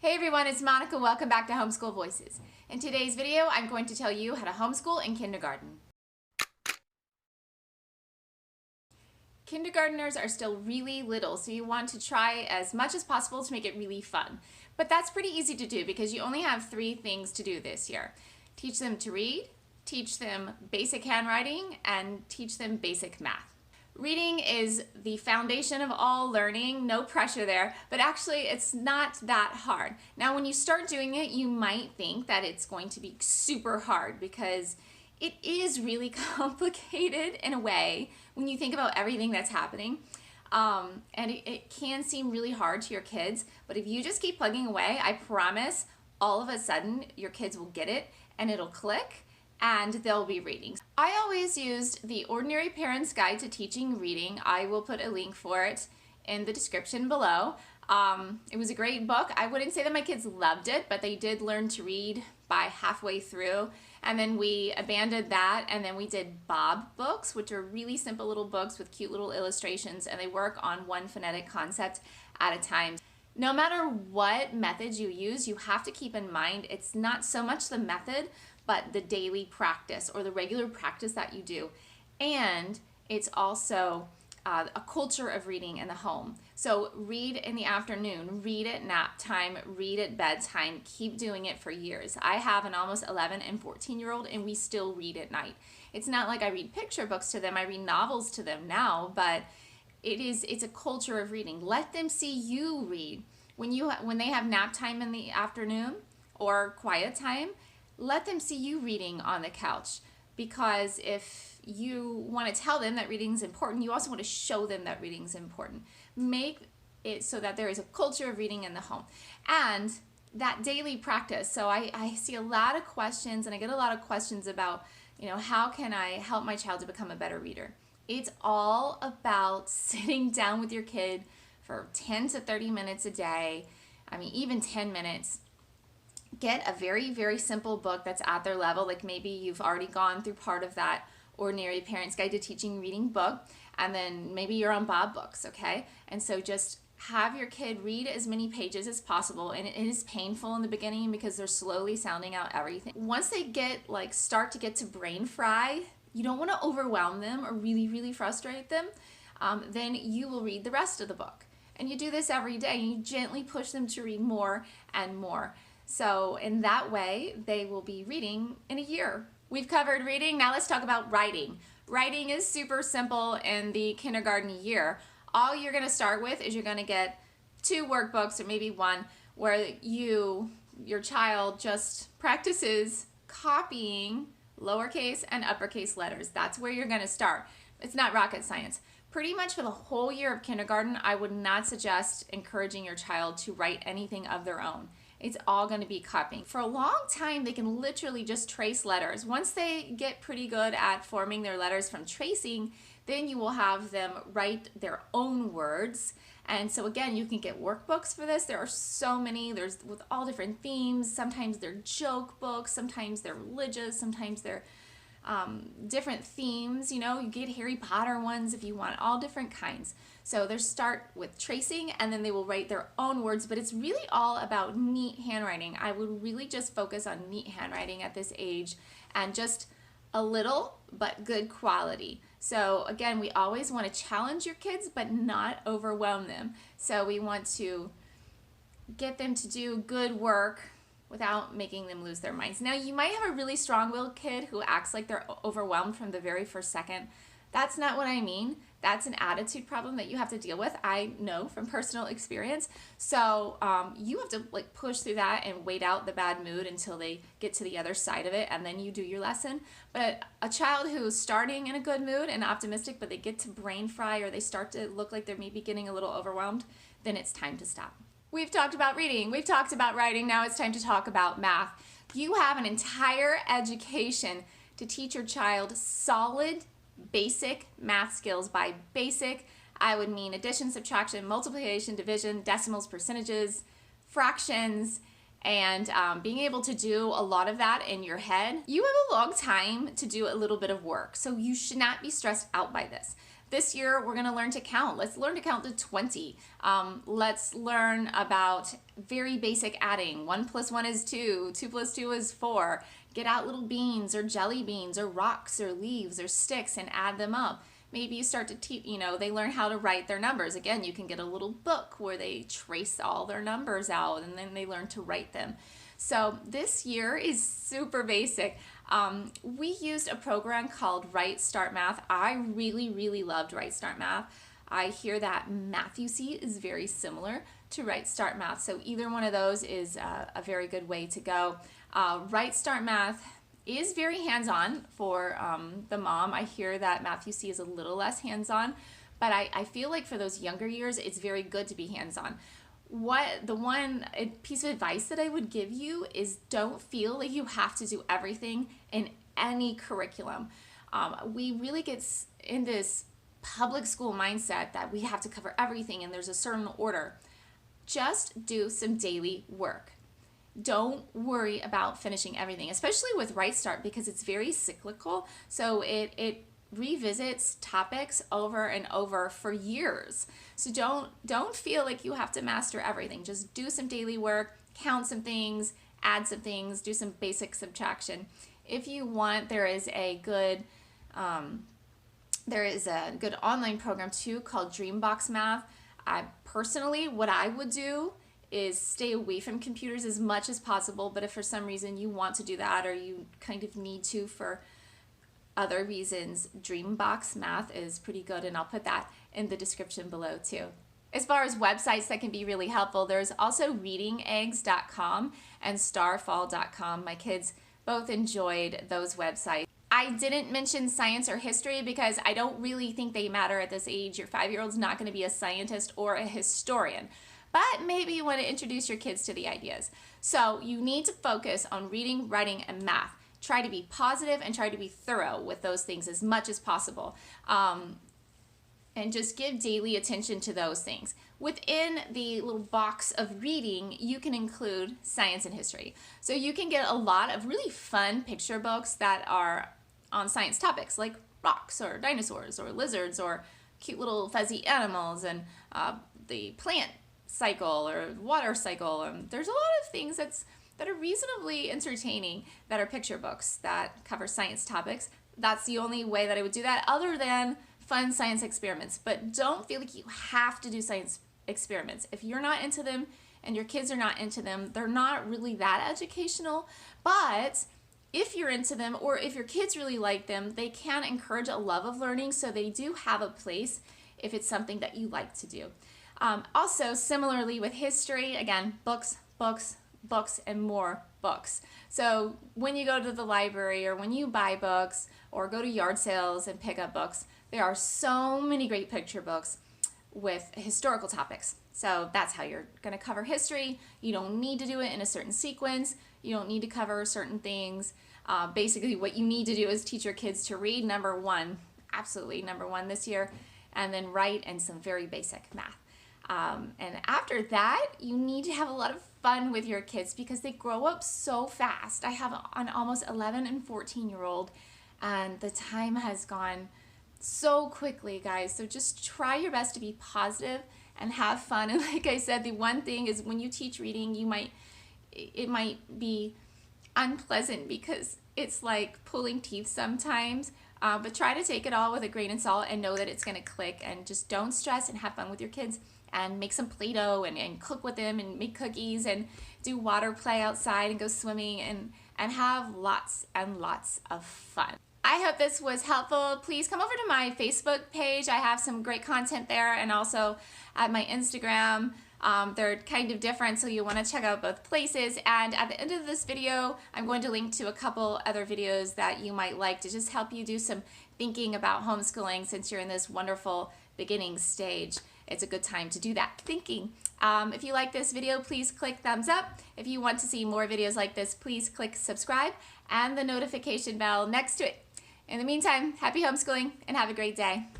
Hey everyone, it's Monica. Welcome back to Homeschool Voices. In today's video, I'm going to tell you how to homeschool in kindergarten. Kindergartners are still really little, so you want to try as much as possible to make it really fun. But that's pretty easy to do because you only have 3 things to do this year. Teach them to read, teach them basic handwriting, and teach them basic math. Reading is the foundation of all learning, no pressure there, but actually it's not that hard. Now when you start doing it, you might think that it's going to be super hard because it is really complicated in a way when you think about everything that's happening. And it can seem really hard to your kids, but if you just keep plugging away, I promise all of a sudden your kids will get it and it'll click and they'll be reading. I always used the Ordinary Parent's Guide to Teaching Reading. I will put a link for it in the description below. It was a great book. I wouldn't say that my kids loved it, but they did learn to read by halfway through. And then we abandoned that, and then we did Bob books, which are really simple little books with cute little illustrations, and they work on one phonetic concept at a time. No matter what methods you use, you have to keep in mind it's not so much the method, but the daily practice or the regular practice that you do. And it's also a culture of reading in the home. So read in the afternoon, read at nap time, read at bedtime, keep doing it for years. I have an almost 11 and 14-year-old and we still read at night. It's not like I read picture books to them, I read novels to them now, but it's a culture of reading. Let them see you read. When they have nap time in the afternoon or quiet time, let them see you reading on the couch, because if you want to tell them that reading is important, you also want to show them that reading is important. Make it so that there is a culture of reading in the home. And that daily practice. So I see a lot of questions, and I get a lot of questions about, how can I help my child to become a better reader? It's all about sitting down with your kid for 10 to 30 minutes a day. I mean, even 10 minutes. Get a very, very simple book that's at their level. Like maybe you've already gone through part of that Ordinary Parent's Guide to Teaching Reading book, and then maybe you're on Bob books, okay? And so just have your kid read as many pages as possible, and it is painful in the beginning because they're slowly sounding out everything. Once they start to get to brain fry, you don't want to overwhelm them or really, really frustrate them. Then you will read the rest of the book. And you do this every day, and you gently push them to read more and more. So in that way, they will be reading in a year. We've covered reading, now let's talk about writing. Writing is super simple in the kindergarten year. All you're gonna start with is you're gonna get 2 workbooks or maybe 1 where your child just practices copying lowercase and uppercase letters. That's where you're gonna start. It's not rocket science. Pretty much for the whole year of kindergarten, I would not suggest encouraging your child to write anything of their own. It's all going to be copying. For a long time, they can literally just trace letters. Once they get pretty good at forming their letters from tracing, then you will have them write their own words. And so again, you can get workbooks for this. There are so many. There's with all different themes. Sometimes they're joke books. Sometimes they're religious. Sometimes they're different themes. You get Harry Potter ones if you want, all different kinds. So they start with tracing and then they will write their own words, but it's really all about neat handwriting. I would really just focus on neat handwriting at this age and just a little but good quality. So again, we always want to challenge your kids but not overwhelm them. So we want to get them to do good work without making them lose their minds. Now, you might have a really strong-willed kid who acts like they're overwhelmed from the very first second. That's not what I mean. That's an attitude problem that you have to deal with. I know from personal experience. So you have to push through that and wait out the bad mood until they get to the other side of it, and then you do your lesson. But a child who's starting in a good mood and optimistic, but they get to brain fry or they start to look like they're maybe getting a little overwhelmed, then it's time to stop. We've talked about reading, we've talked about writing, now it's time to talk about math. You have an entire education to teach your child solid, basic math skills. By basic, I would mean addition, subtraction, multiplication, division, decimals, percentages, fractions, and being able to do a lot of that in your head. You have a long time to do a little bit of work, so you should not be stressed out by this. This year, we're gonna learn to count. Let's learn to count to 20. Let's learn about very basic adding. 1 plus 1 is 2, 2 plus 2 is 4. Get out little beans or jelly beans or rocks or leaves or sticks and add them up. Maybe you start to teach, they learn how to write their numbers. Again, you can get a little book where they trace all their numbers out and then they learn to write them. So this year is super basic. We used a program called Right Start Math. I really, really loved Right Start Math. I hear that Math-U-See is very similar to Right Start Math. So either one of those is a very good way to go. Right Start Math is very hands-on for the mom. I hear that Math-U-See is a little less hands-on, but I feel like for those younger years, it's very good to be hands-on. The one piece of advice that I would give you is don't feel like you have to do everything in any curriculum. We really get in this public school mindset that we have to cover everything and there's a certain order. Just do some daily work. Don't worry about finishing everything, especially with Right Start, because it's very cyclical. So it revisits topics over and over for years. So don't feel like you have to master everything. Good some daily work, count some things, add some things, do some basic subtraction. If you want, there is a good online program too called Dreambox Math. Personally, what I would do is stay away from computers as much as possible, but if for some reason you want to do that or you kind of need to for other reasons, Dreambox Math is pretty good, and I'll put that in the description below too. As far as websites that can be really helpful, there's also readingeggs.com and starfall.com. My kids both enjoyed those websites. I didn't mention science or history because I don't really think they matter at this age. Your 5-year-old's not going to be a scientist or a historian, but maybe you want to introduce your kids to the ideas. So you need to focus on reading, writing, and math. Try to be positive and try to be thorough with those things as much as possible. And just give daily attention to those things. Within the little box of reading, you can include science and history. So you can get a lot of really fun picture books that are on science topics like rocks or dinosaurs or lizards or cute little fuzzy animals and the plant cycle or water cycle. There's a lot of things that are reasonably entertaining that are picture books that cover science topics. That's the only way that I would do that, other than fun science experiments. But don't feel like you have to do science experiments. If you're not into them and your kids are not into them, they're not really that educational. But if you're into them or if your kids really like them, they can encourage a love of learning, so they do have a place if it's something that you like to do. Also, similarly with history, again, books, books, books, and more books. So when you go to the library or when you buy books or go to yard sales and pick up books, there are so many great picture books with historical topics. So that's how you're going to cover history. You don't need to do it in a certain sequence. You don't need to cover certain things. Basically, what you need to do is teach your kids to read, number one, absolutely number one this year, and then write and some very basic math. And after that, you need to have a lot of fun with your kids because they grow up so fast. I have an almost 11 and 14-year-old, and the time has gone so quickly, guys. So just try your best to be positive and have fun. And like I said, the one thing is when you teach reading, it might be unpleasant because it's like pulling teeth sometimes. But try to take it all with a grain of salt and know that it's going to click, and just don't stress and have fun with your kids and make some Play-Doh and cook with them and make cookies and do water play outside and go swimming and have lots and lots of fun. I hope this was helpful. Please come over to my Facebook page. I have some great content there, and also at my Instagram. They're kind of different, so you'll want to check out both places. And at the end of this video, I'm going to link to a couple other videos that you might like to just help you do some thinking about homeschooling since you're in this wonderful beginning stage. It's a good time to do that thinking. If you like this video, please click thumbs up. If you want to see more videos like this, please click subscribe and the notification bell next to it. In the meantime, happy homeschooling and have a great day.